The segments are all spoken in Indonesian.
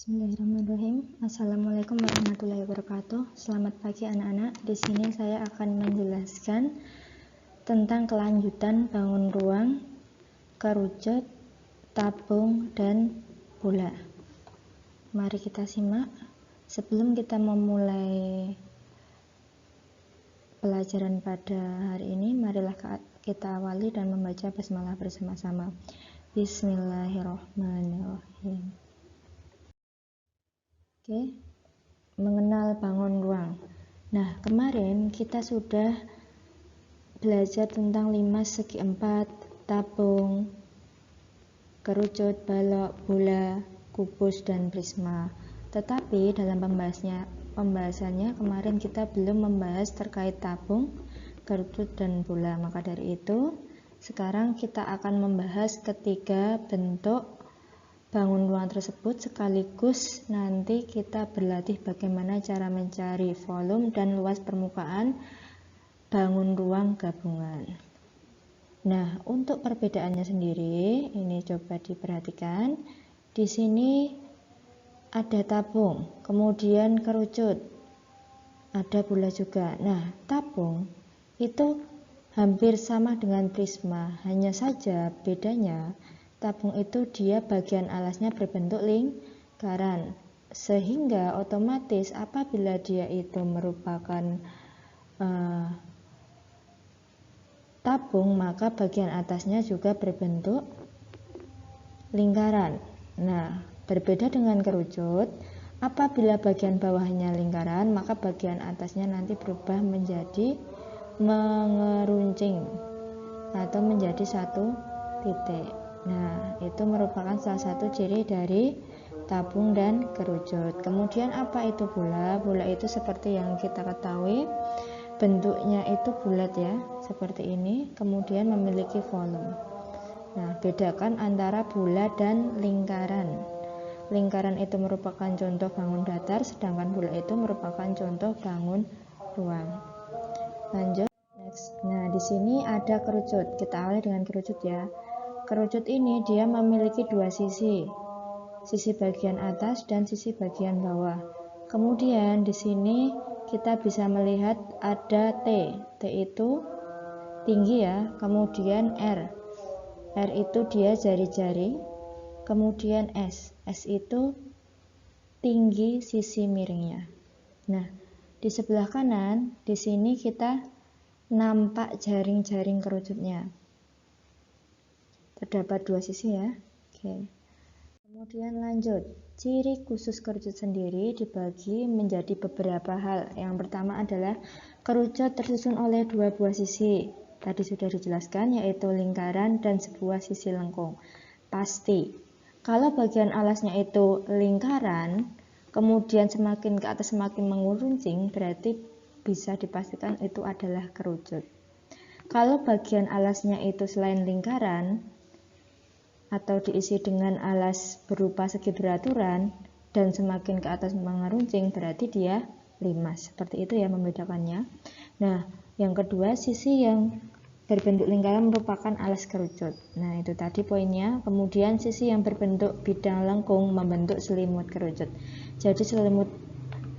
Bismillahirrahmanirrahim. Assalamualaikum warahmatullahi wabarakatuh. Selamat pagi anak-anak. Di sini saya akan menjelaskan tentang kelanjutan bangun ruang, kerucut, tabung, dan bola. Mari kita simak. Sebelum kita memulai pelajaran pada hari ini, marilah kita awali dan membaca basmalah bersama-sama. Bismillahirrahmanirrahim. Oke, mengenal bangun ruang. Nah, kemarin kita sudah belajar tentang limas segi empat, tabung, kerucut, balok, bola, kubus, dan prisma. Tetapi dalam pembahasannya kemarin kita belum membahas terkait tabung, kerucut, dan bola. Maka dari itu, sekarang kita akan membahas ketiga bentuk bangun ruang tersebut, sekaligus nanti kita berlatih bagaimana cara mencari volume dan luas permukaan bangun ruang gabungan. Nah, untuk perbedaannya sendiri, ini coba diperhatikan. Di sini ada tabung, kemudian kerucut, ada bola juga. Nah, tabung itu hampir sama dengan prisma, hanya saja bedanya tabung itu dia bagian alasnya berbentuk lingkaran, sehingga otomatis apabila dia itu merupakan tabung, maka bagian atasnya juga berbentuk lingkaran. Nah, berbeda dengan kerucut, apabila bagian bawahnya lingkaran, maka bagian atasnya nanti berubah menjadi mengeruncing atau menjadi satu titik. Nah, itu merupakan salah satu ciri dari tabung dan kerucut. Kemudian apa itu bola? Bola itu seperti yang kita ketahui, bentuknya itu bulat ya, seperti ini, kemudian memiliki volume. Nah, bedakan antara bola dan lingkaran. Lingkaran itu merupakan contoh bangun datar, sedangkan bola itu merupakan contoh bangun ruang. Lanjut. Next. Nah, di sini ada kerucut. Kita awali dengan kerucut ya. Kerucut ini dia memiliki dua sisi bagian atas dan sisi bagian bawah. Kemudian di sini kita bisa melihat ada T. T itu tinggi ya. Kemudian R itu dia jari-jari. Kemudian S itu tinggi sisi miringnya. Nah, di sebelah kanan di sini kita nampak jaring-jaring kerucutnya. Terdapat dua sisi ya. Oke. Kemudian lanjut. Ciri khusus kerucut sendiri dibagi menjadi beberapa hal. Yang pertama adalah kerucut tersusun oleh dua buah sisi. Tadi sudah dijelaskan, yaitu lingkaran dan sebuah sisi lengkung. Pasti. Kalau bagian alasnya itu lingkaran, kemudian semakin ke atas semakin menguruncing, berarti bisa dipastikan itu adalah kerucut. Kalau bagian alasnya itu selain lingkaran, atau diisi dengan alas berupa segi beraturan dan semakin ke atas mengeruncing, berarti dia limas. Seperti itu ya membedakannya. Nah, yang kedua, sisi yang berbentuk lingkaran merupakan alas kerucut. Nah, itu tadi poinnya. Kemudian sisi yang berbentuk bidang lengkung membentuk selimut kerucut. Jadi selimut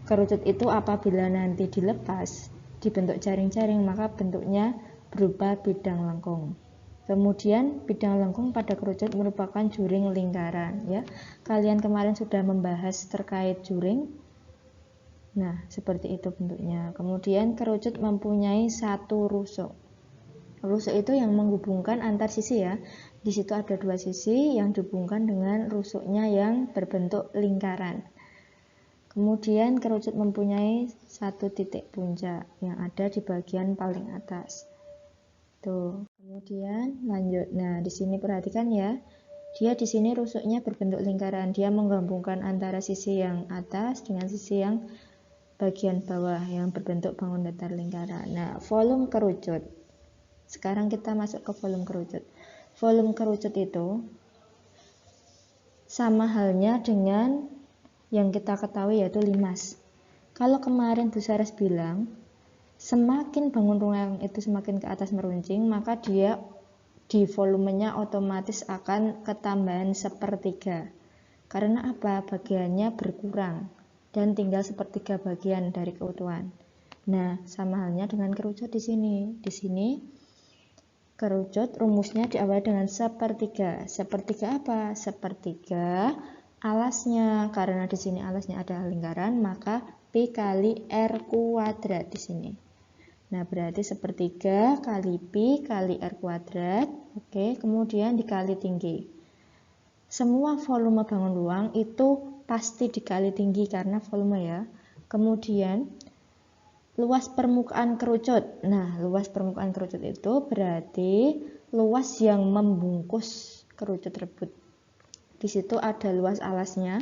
kerucut itu apabila nanti dilepas dibentuk jaring-jaring, maka bentuknya berupa bidang lengkung. Kemudian bidang lengkung pada kerucut merupakan juring lingkaran ya. Kalian kemarin sudah membahas terkait juring. Nah, seperti itu bentuknya. Kemudian kerucut mempunyai satu rusuk. Rusuk itu yang menghubungkan antar sisi ya. Di situ ada dua sisi yang dihubungkan dengan rusuknya yang berbentuk lingkaran. Kemudian kerucut mempunyai satu titik puncak yang ada di bagian paling atas. Tuh, kemudian lanjut. Nah, di sini perhatikan ya. Dia di sini rusuknya berbentuk lingkaran. Dia menggabungkan antara sisi yang atas dengan sisi yang bagian bawah yang berbentuk bangun datar lingkaran. Nah, volume kerucut. Sekarang kita masuk ke volume kerucut. Volume kerucut itu sama halnya dengan yang kita ketahui yaitu limas. Kalau kemarin Bu Saras bilang semakin bangun ruang itu semakin ke atas meruncing, maka dia di volumenya otomatis akan ketambahan sepertiga. Karena apa? Bagiannya berkurang dan tinggal sepertiga bagian dari keutuhan. Nah, sama halnya dengan kerucut di sini. Di sini kerucut rumusnya diawali dengan sepertiga. Sepertiga apa? Sepertiga alasnya. Karena di sini alasnya ada lingkaran, maka Pi kali R kuadrat di sini. Nah, berarti sepertiga kali Pi kali R kuadrat. Oke, kemudian dikali tinggi. Semua volume bangun ruang itu pasti dikali tinggi karena volume ya. Kemudian luas permukaan kerucut. Nah, luas permukaan kerucut itu berarti luas yang membungkus kerucut tersebut. Di situ ada luas alasnya,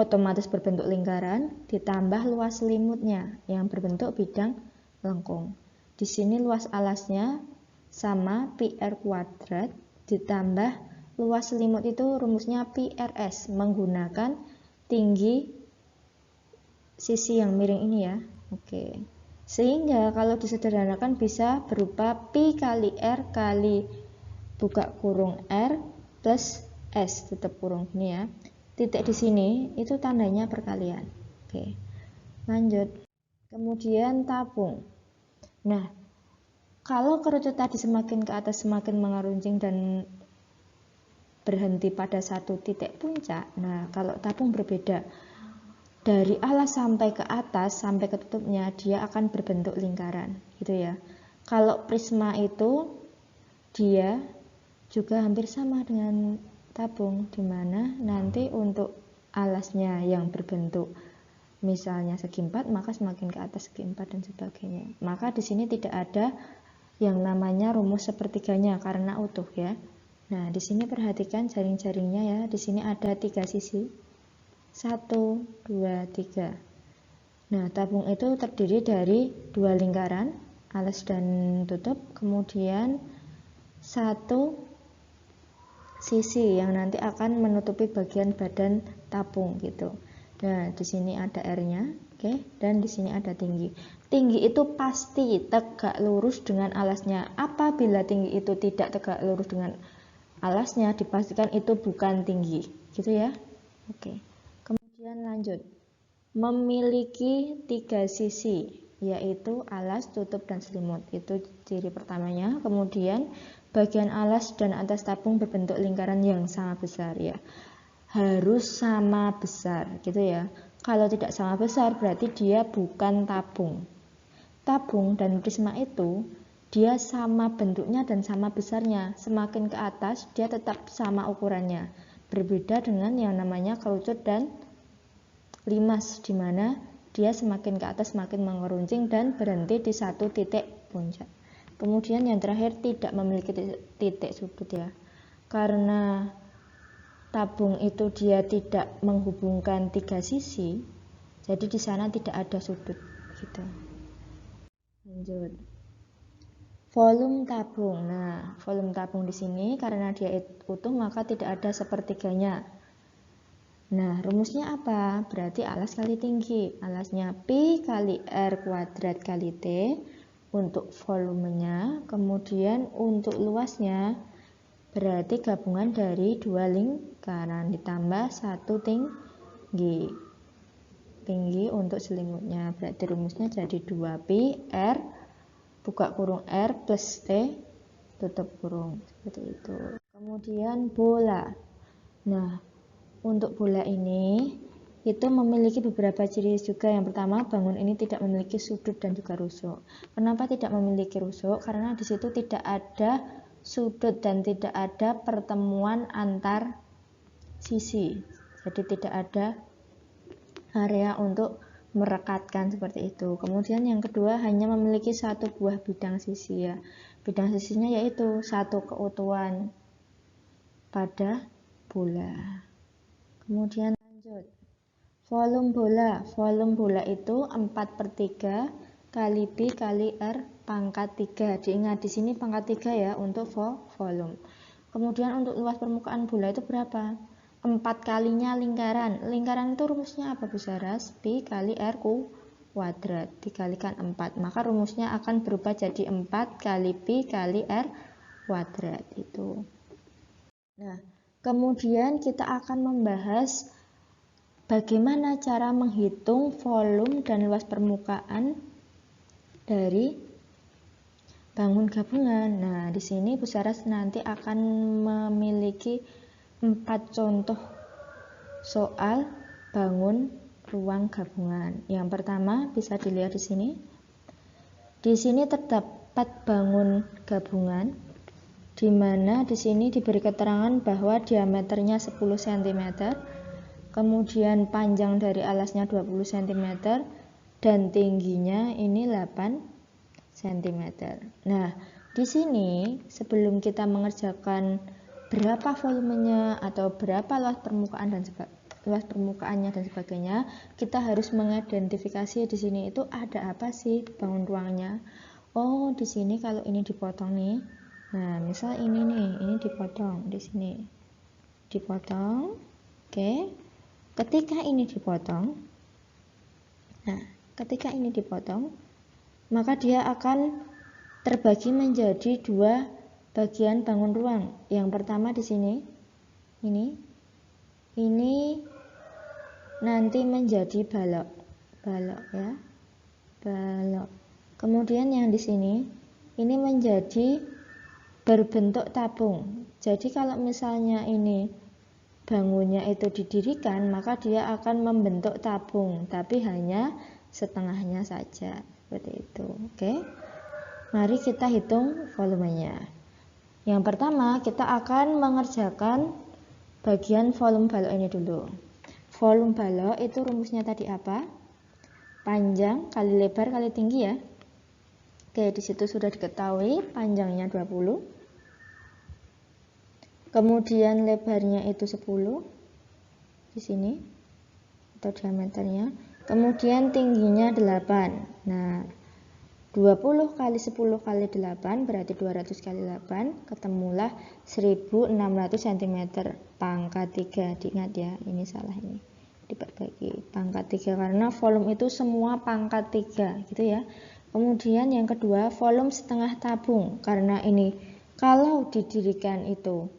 otomatis berbentuk lingkaran, ditambah luas selimutnya yang berbentuk bidang lengkung. Di sini luas alasnya sama Pi R kuadrat ditambah luas selimut itu rumusnya Pi RS menggunakan tinggi sisi yang miring ini ya. Oke. Sehingga kalau disederhanakan bisa berupa Pi kali R kali buka kurung R plus S tutup kurung ini ya. Titik di sini itu tandanya perkalian. Oke. Lanjut. Kemudian tabung. Nah, kalau kerucut tadi semakin ke atas semakin mengeruncing dan berhenti pada satu titik puncak. Nah, kalau tabung berbeda. Dari alas sampai ke atas, sampai ke tutupnya, dia akan berbentuk lingkaran, gitu ya. Kalau prisma itu, dia juga hampir sama dengan tabung, di mana nanti untuk alasnya yang berbentuk misalnya segi 4, maka semakin ke atas segi 4 dan sebagainya. Maka di sini tidak ada yang namanya rumus sepertiganya karena utuh ya. Nah, di sini perhatikan jaring-jaringnya ya. Di sini ada 3 sisi. 1, 2, 3. Nah, tabung itu terdiri dari 2 lingkaran, alas dan tutup, kemudian 1 sisi yang nanti akan menutupi bagian badan tabung gitu. Nah, di sini ada R-nya, oke, dan di sini ada tinggi. Tinggi itu pasti tegak lurus dengan alasnya. Apabila tinggi itu tidak tegak lurus dengan alasnya, dipastikan itu bukan tinggi, gitu ya. Oke. Kemudian lanjut. Memiliki 3 sisi, yaitu alas, tutup, dan selimut. Itu ciri pertamanya. Kemudian bagian alas dan atas tabung berbentuk lingkaran yang sama besar ya. Harus sama besar, gitu ya. Kalau tidak sama besar berarti dia bukan tabung. Tabung dan prisma itu dia sama bentuknya dan sama besarnya. Semakin ke atas dia tetap sama ukurannya. Berbeda dengan yang namanya kerucut dan limas, di mana dia semakin ke atas semakin mengeruncing dan berhenti di satu titik puncak. Kemudian yang terakhir tidak memiliki titik sudut ya. Karena tabung itu dia tidak menghubungkan 3 sisi, jadi di sana tidak ada sudut gitu. Lanjut. Volume tabung. Nah, volume tabung di sini karena dia utuh maka tidak ada sepertiganya. Nah, rumusnya apa? Berarti alas kali tinggi. Alasnya Pi kali R kuadrat kali T untuk volumenya. Kemudian untuk luasnya berarti gabungan dari 2 lingkaran ditambah 1 tinggi. Tinggi untuk selimutnya. Berarti rumusnya jadi 2Pi R buka kurung R plus T tutup kurung, seperti itu. Kemudian bola. Nah, untuk bola ini itu memiliki beberapa ciri juga. Yang pertama, bangun ini tidak memiliki sudut dan juga rusuk. Kenapa tidak memiliki rusuk? Karena di situ tidak ada sudut dan tidak ada pertemuan antar sisi. Jadi tidak ada area untuk merekatkan seperti itu. Kemudian yang kedua, hanya memiliki satu buah bidang sisi ya. Bidang sisinya yaitu satu keutuhan pada bola. Kemudian lanjut. Volume bola. Volume bola itu 4/3 kali Pi kali R pangkat 3. Diingat di sini pangkat 3 ya untuk volume. Kemudian untuk luas permukaan bola itu berapa? 4 kalinya lingkaran. Lingkaran itu rumusnya apa Bu Saras? Pi kali R kuadrat dikalikan 4. Maka rumusnya akan berubah jadi 4 kali Pi kali R kuadrat itu. Nah, kemudian kita akan membahas bagaimana cara menghitung volume dan luas permukaan dari bangun gabungan. Nah, di sini Bu Saras nanti akan memiliki 4 contoh soal bangun ruang gabungan. Yang pertama bisa dilihat di sini. Di sini terdapat bangun gabungan, di mana di sini diberi keterangan bahwa diameternya 10 cm, kemudian panjang dari alasnya 20 cm, dan tingginya ini 8 cm. Nah, di sini sebelum kita mengerjakan berapa volumenya atau berapa luas permukaannya dan sebagainya, kita harus mengidentifikasi di sini itu ada apa sih bangun ruangnya. Oh, di sini kalau ini dipotong nih. Nah, misal ini nih, ini dipotong di sini. Dipotong. Oke. Ketika ini dipotong. Nah, ketika ini dipotong, maka dia akan terbagi menjadi 2 bagian bangun ruang. Yang pertama di sini. Ini nanti menjadi balok ya, balok. Kemudian yang di sini ini menjadi berbentuk tabung. Jadi kalau misalnya ini bangunnya itu didirikan, maka dia akan membentuk tabung, tapi hanya setengahnya saja, seperti itu. Oke, mari kita hitung volumenya. Yang pertama kita akan mengerjakan bagian volume balok ini dulu. Volume balok itu rumusnya tadi apa? Panjang kali lebar kali tinggi ya. Oke, di situ sudah diketahui panjangnya 20. Kemudian lebarnya itu 10 di sini atau diameternya. Kemudian tingginya 8. Nah, 20 kali 10 kali 8 berarti 200 kali 8, ketemulah 1600 cm pangkat 3. Diingat ya, ini salah, ini dibagi pangkat 3 karena volume itu semua pangkat 3 gitu ya. Kemudian yang kedua, volume setengah tabung, karena ini kalau didirikan itu,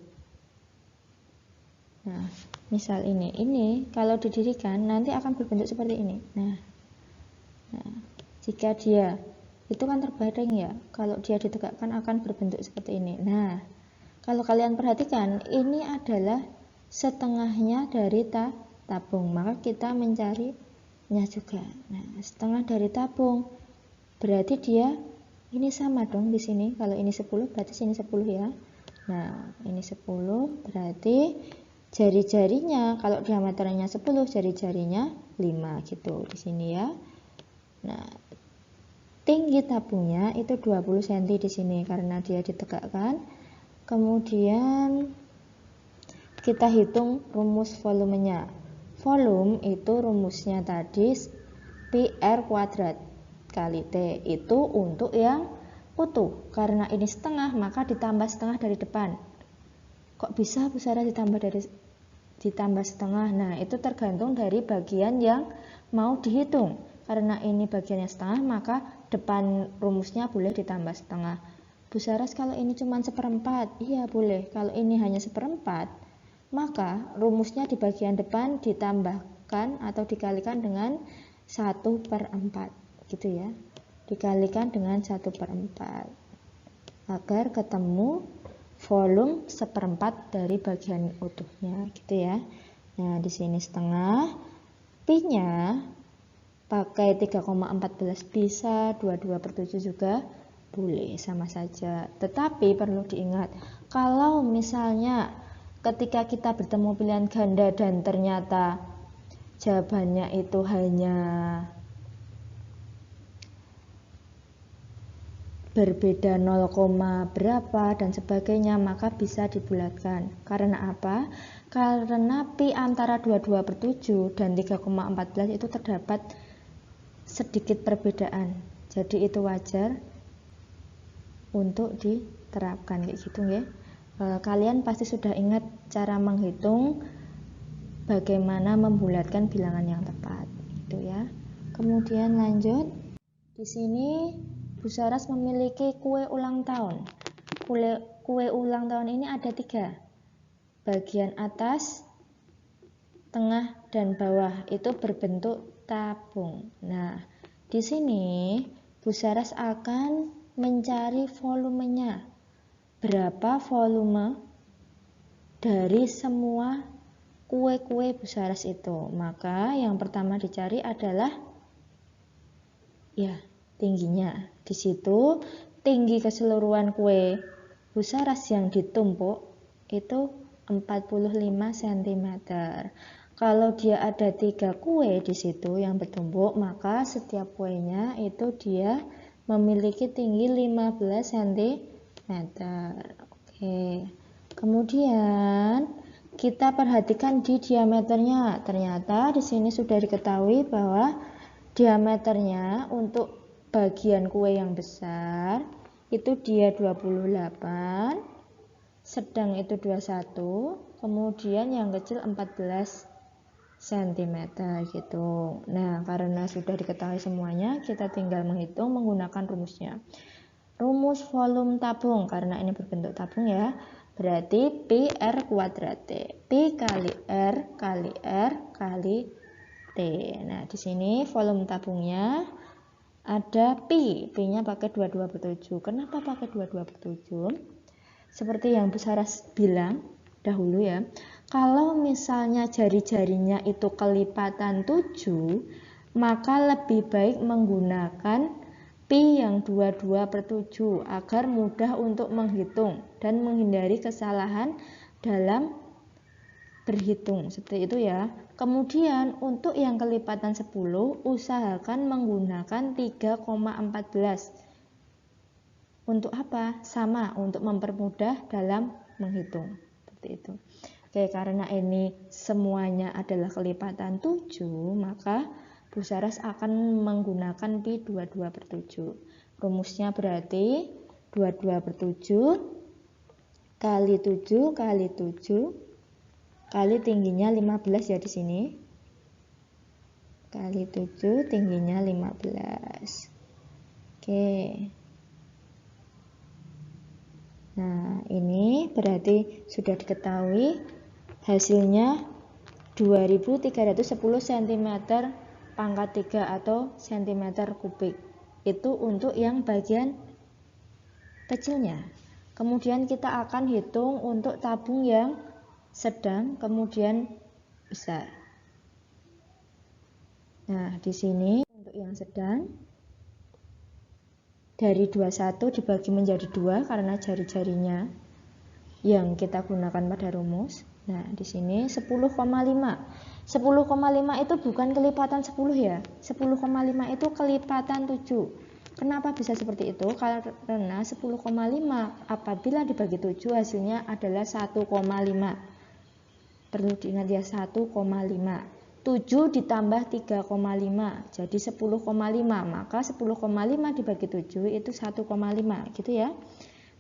nah misal ini kalau didirikan nanti akan berbentuk seperti ini. Nah jika dia itu kan terbaring ya, kalau dia ditegakkan akan berbentuk seperti ini. Nah, kalau kalian perhatikan, ini adalah setengahnya dari tabung, maka kita mencarinya juga. Nah, setengah dari tabung berarti dia ini sama dong di sini. Kalau ini 10 berarti sini 10 ya. Nah, ini 10 berarti jari-jarinya kalau diameternya 10, jari-jarinya 5 gitu di sini ya. Nah, tinggi tabungnya itu 20 cm di sini karena dia ditegakkan. Kemudian kita hitung rumus volumenya. Volume itu rumusnya tadi PR kuadrat kali T, itu untuk yang utuh. Karena ini setengah maka ditambah setengah dari depan. Kok bisa Bu Sarah ditambah setengah? Nah, itu tergantung dari bagian yang mau dihitung. Karena ini bagiannya setengah, maka depan rumusnya boleh ditambah setengah. Bu Saras, kalau ini cuma 1/4, iya boleh. Kalau ini hanya 1/4, maka rumusnya di bagian depan ditambahkan atau dikalikan dengan 1/4, gitu ya. Dikalikan dengan 1/4 agar ketemu volume 1/4 dari bagian utuhnya, gitu ya. Nah, di sini setengah, Pi-nya pakai 3,14 bisa, 22/7 juga boleh, sama saja. Tetapi perlu diingat, kalau misalnya ketika kita bertemu pilihan ganda dan ternyata jawabannya itu hanya berbeda 0, berapa dan sebagainya, maka bisa dibulatkan. Karena apa? Karena Pi antara 22/7 dan 3,14 itu terdapat sedikit perbedaan, jadi itu wajar untuk diterapkan kayak gitu ya. Kalian pasti sudah ingat cara menghitung bagaimana membulatkan bilangan yang tepat, gitu ya. Kemudian lanjut, di sini Bu Saras memiliki kue ulang tahun. Kue ulang tahun ini ada 3, bagian atas, tengah, dan bawah itu berbentuk tabung. Nah, di sini Bu Saras akan mencari volumenya. Berapa volume dari semua kue-kue Bu Saras itu? Maka yang pertama dicari adalah ya, tingginya. Di situ tinggi keseluruhan kue Bu Saras yang ditumpuk itu 45 cm. Kalau dia ada 3 kue di situ yang bertumpuk, maka setiap kuenya itu dia memiliki tinggi 15 cm. Oke. Kemudian kita perhatikan di diameternya. Ternyata di sini sudah diketahui bahwa diameternya untuk bagian kue yang besar itu dia 28, sedang itu 21, kemudian yang kecil 14 cm gitu. Nah, karena sudah diketahui semuanya, kita tinggal menghitung menggunakan rumusnya. Rumus volume tabung, karena ini berbentuk tabung ya, berarti Pi R kuadrat T. Pi kali R kali R kali T. Nah, di sini volume tabungnya ada Pi. Pi-nya pakai 22/7. Kenapa pakai 22/7? Seperti yang Bu Saras bilang dahulu ya, kalau misalnya jari-jarinya itu kelipatan 7, maka lebih baik menggunakan Pi yang 22/7 agar mudah untuk menghitung dan menghindari kesalahan dalam berhitung, seperti itu ya. Kemudian untuk yang kelipatan 10, usahakan menggunakan 3,14. Untuk apa? Sama, untuk mempermudah dalam menghitung. Seperti itu. Oke, karena ini semuanya adalah kelipatan 7, maka Bu Saras akan menggunakan Pi 22/7. Rumusnya berarti 22/7 kali 7 kali 7 kali tingginya 15 ya di sini. Kali 7 tingginya 15. Oke. Nah, ini berarti sudah diketahui hasilnya 2310 cm pangkat 3 atau cm kubik. Itu untuk yang bagian kecilnya. Kemudian kita akan hitung untuk tabung yang sedang, kemudian besar. Nah, di sini untuk yang sedang dari 21 dibagi menjadi 2 karena jari-jarinya yang kita gunakan pada rumus. Nah, di sini 10,5. 10,5 itu bukan kelipatan 10 ya. 10,5 itu kelipatan 7. Kenapa bisa seperti itu? Karena 10,5 apabila dibagi 7 hasilnya adalah 1,5. Perlu diingat ya, 1,5. 7 ditambah 3,5 jadi 10,5, maka 10,5 dibagi 7 itu 1,5 gitu ya.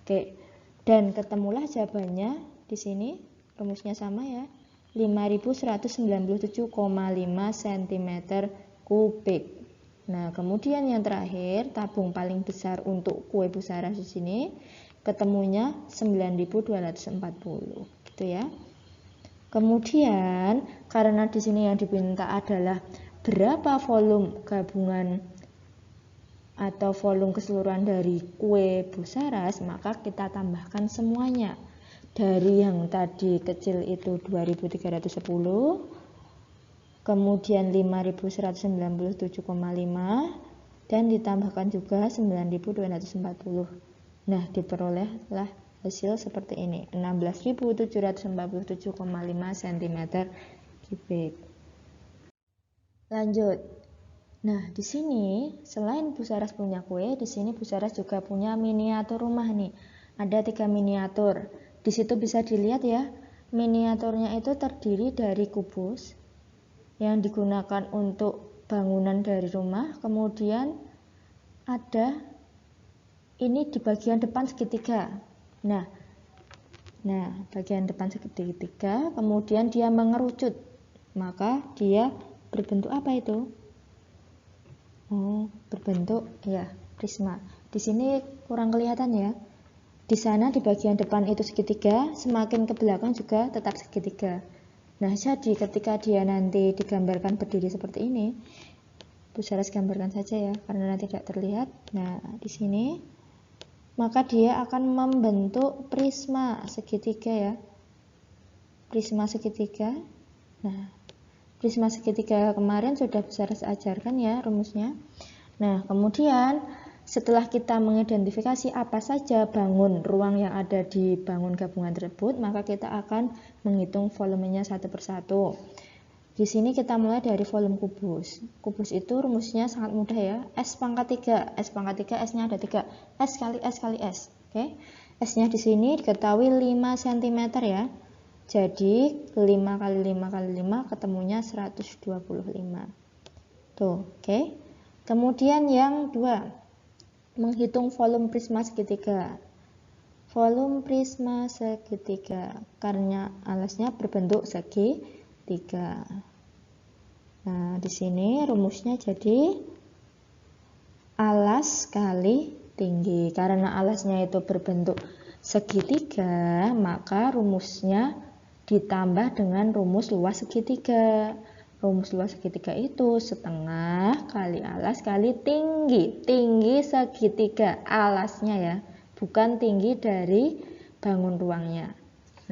Oke, dan ketemulah jawabannya di sini. Rumusnya sama ya, 5197,5 cm kubik. Nah, kemudian yang terakhir, tabung paling besar untuk kue Bu Saras di sini ketemunya 9240 gitu ya. Kemudian karena di sini yang diminta adalah berapa volume gabungan atau volume keseluruhan dari kue Bu Saras, maka kita tambahkan semuanya. Dari yang tadi kecil itu 2310, kemudian 5197,5 dan ditambahkan juga 9240. Nah, diperolehlah hasil seperti ini, 16.747,5 cm kubik. Lanjut. Nah, di sini selain Bu Saras punya kue, di sini Bu Saras juga punya miniatur rumah nih. Ada 3 miniatur. Di situ bisa dilihat ya, miniaturnya itu terdiri dari kubus yang digunakan untuk bangunan dari rumah. Kemudian ada ini di bagian depan segitiga. Nah, bagian depan segitiga, kemudian dia mengerucut, maka dia berbentuk apa itu? Oh, berbentuk ya prisma. Di sini kurang kelihatan ya. Di sana di bagian depan itu segitiga, semakin ke belakang juga tetap segitiga. Nah, jadi ketika dia nanti digambarkan berdiri seperti ini, Bu Saras gambarkan saja ya, karena nanti tidak terlihat. Nah, di sini, maka dia akan membentuk prisma segitiga ya. Prisma segitiga. Nah, prisma segitiga kemarin sudah Bu Saras ajarkan ya rumusnya. Nah, kemudian setelah kita mengidentifikasi apa saja bangun ruang yang ada di bangun gabungan tersebut, maka kita akan menghitung volumenya satu persatu. Di sini kita mulai dari volume kubus. Kubus itu rumusnya sangat mudah ya. S pangkat 3. S pangkat 3, S-nya ada 3. S kali S kali S. Oke. S-nya di sini diketahui 5 cm ya. Jadi 5 kali 5 kali 5 ketemunya 125. Tuh, oke. Kemudian yang 2. Menghitung volume prisma segitiga. Volume prisma segitiga karena alasnya berbentuk segitiga. Nah, di sini rumusnya jadi alas kali tinggi. Karena alasnya itu berbentuk segitiga, maka rumusnya ditambah dengan rumus luas segitiga. Rumus luas segitiga itu setengah kali alas kali tinggi. Tinggi segitiga alasnya ya, bukan tinggi dari bangun ruangnya.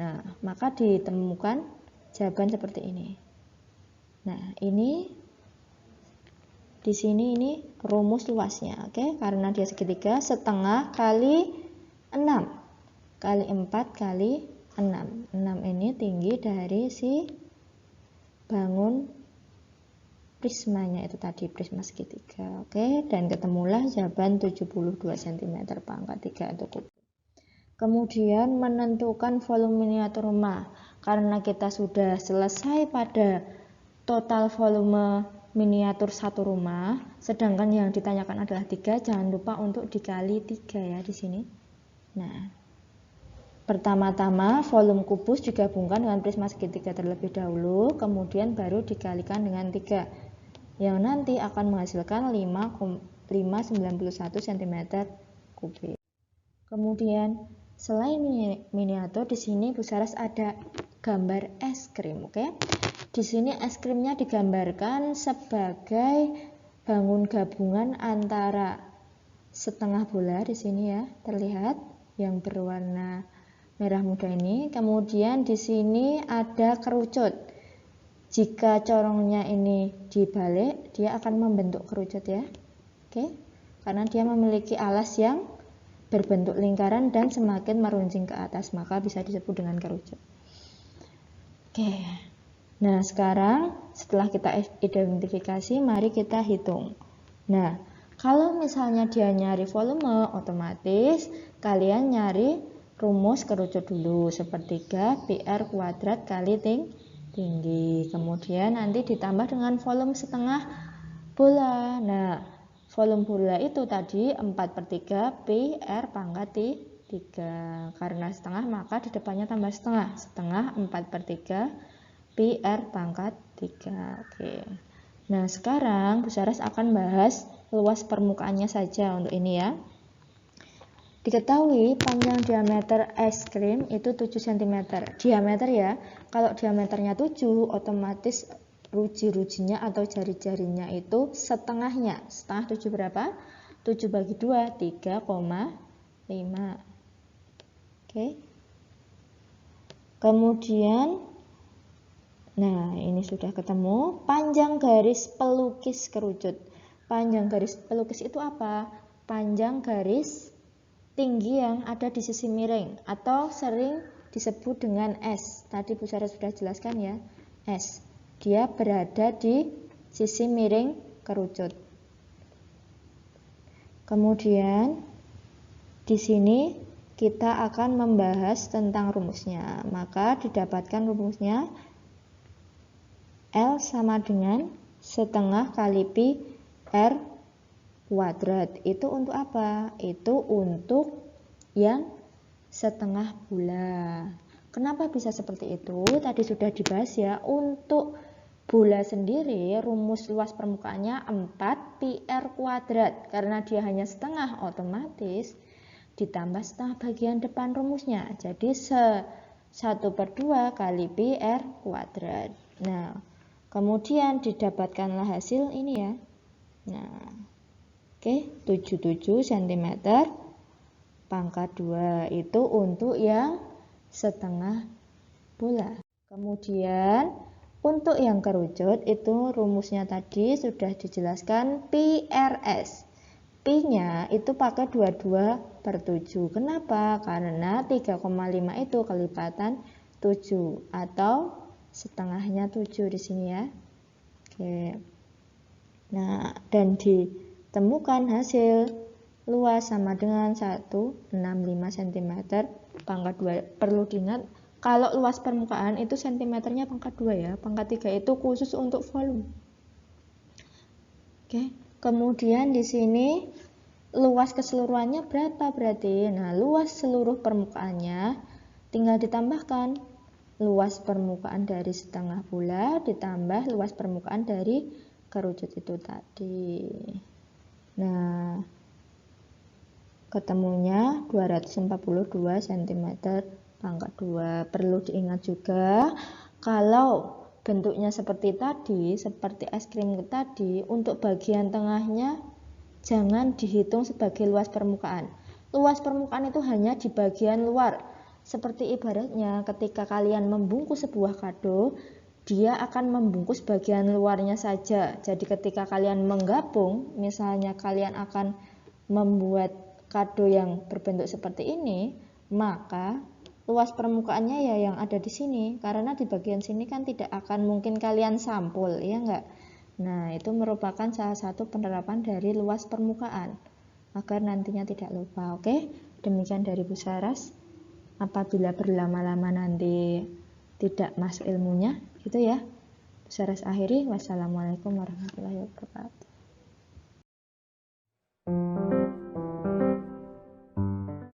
Nah, maka ditemukan jawaban seperti ini. Nah, ini di sini ini rumus luasnya, oke? Karena dia segitiga, setengah kali 6 kali 4 kali 6. 6 ini tinggi dari si bangun prismanya itu tadi, prisma segitiga. Oke, dan ketemulah jawaban 72 cm pangkat 3 untuk kubus. Kemudian menentukan volume miniatur rumah. Karena kita sudah selesai pada total volume miniatur satu rumah, sedangkan yang ditanyakan adalah 3, jangan lupa untuk dikali 3 ya di sini. Nah, pertama-tama volume kubus digabungkan dengan prisma segitiga terlebih dahulu, kemudian baru dikalikan dengan 3. Yang nanti akan menghasilkan 5,91 cm kubik. Kemudian selain miniatur, di sini Bu Saras ada gambar es krim, oke? Di sini es krimnya digambarkan sebagai bangun gabungan antara setengah bola di sini ya, terlihat yang berwarna merah muda ini. Kemudian di sini ada kerucut. Jika corongnya ini dibalik, dia akan membentuk kerucut ya. Oke. Karena dia memiliki alas yang berbentuk lingkaran dan semakin meruncing ke atas, maka bisa disebut dengan kerucut. Oke. Nah, sekarang setelah kita identifikasi, mari kita hitung. Nah, kalau misalnya dia nyari volume, otomatis kalian nyari rumus kerucut dulu. Sepertiga PR kuadrat kali tinggi, kemudian nanti ditambah dengan volume setengah bola. Nah, volume bola itu tadi 4/3 PR pangkat 3. Karena setengah maka di depannya tambah setengah. Setengah 4/3 PR pangkat 3. Oke. Nah, sekarang Bu Saras akan bahas luas permukaannya saja untuk ini ya. Diketahui panjang diameter es krim itu 7 cm. Diameter ya. Kalau diameternya 7, otomatis ruji-rujinya atau jari-jarinya itu setengahnya. Setengah 7 berapa? 7 bagi 2, 3,5. Oke. Kemudian, nah ini sudah ketemu. Panjang garis pelukis kerucut. Panjang garis pelukis itu apa? Panjang garis tinggi yang ada di sisi miring atau sering disebut dengan S. Tadi Bu Saras sudah jelaskan ya, S. Dia berada di sisi miring kerucut. Kemudian di sini kita akan membahas tentang rumusnya. Maka didapatkan rumusnya L sama dengan setengah kali pi R kuadrat. Itu untuk apa? Itu untuk yang setengah bola. Kenapa bisa seperti itu? Tadi sudah dibahas ya. Untuk bola sendiri rumus luas permukaannya 4 pi R kuadrat. Karena dia hanya setengah, otomatis ditambah setengah bagian depan rumusnya. Jadi 1/2 kali pi r kuadrat. Nah, kemudian didapatkanlah hasil ini ya. Nah, oke, 77 cm pangkat 2 itu untuk yang setengah bola. Kemudian untuk yang kerucut itu rumusnya tadi sudah dijelaskan pi rs. Pi-nya itu pakai 22/7. Kenapa? Karena 3,5 itu kelipatan 7 atau setengahnya 7 di sini ya. Oke. Nah, dan ditemukan hasil luas sama dengan 165 cm pangkat 2. Perlu diingat kalau luas permukaan itu sentimeternya pangkat 2 ya. Pangkat 3 itu khusus untuk volume. Oke. Kemudian di sini luas keseluruhannya berapa berarti? Nah, luas seluruh permukaannya tinggal ditambahkan luas permukaan dari setengah bola ditambah luas permukaan dari kerucut itu tadi. Nah, ketemunya 242 cm pangkat 2. Perlu diingat juga kalau bentuknya seperti tadi, seperti es krim tadi, untuk bagian tengahnya jangan dihitung sebagai luas permukaan. Luas permukaan itu hanya di bagian luar. Seperti ibaratnya ketika kalian membungkus sebuah kado, dia akan membungkus bagian luarnya saja. Jadi ketika kalian menggabung, misalnya kalian akan membuat kado yang berbentuk seperti ini, maka luas permukaannya ya yang ada di sini, karena di bagian sini kan tidak akan mungkin kalian sampul, ya enggak? Nah, itu merupakan salah satu penerapan dari luas permukaan agar nantinya tidak lupa. Oke, demikian dari Bu Saras. Apabila berlama-lama nanti tidak masuk ilmunya, gitu ya. Bu Saras akhiri. Wassalamualaikum warahmatullahi wabarakatuh.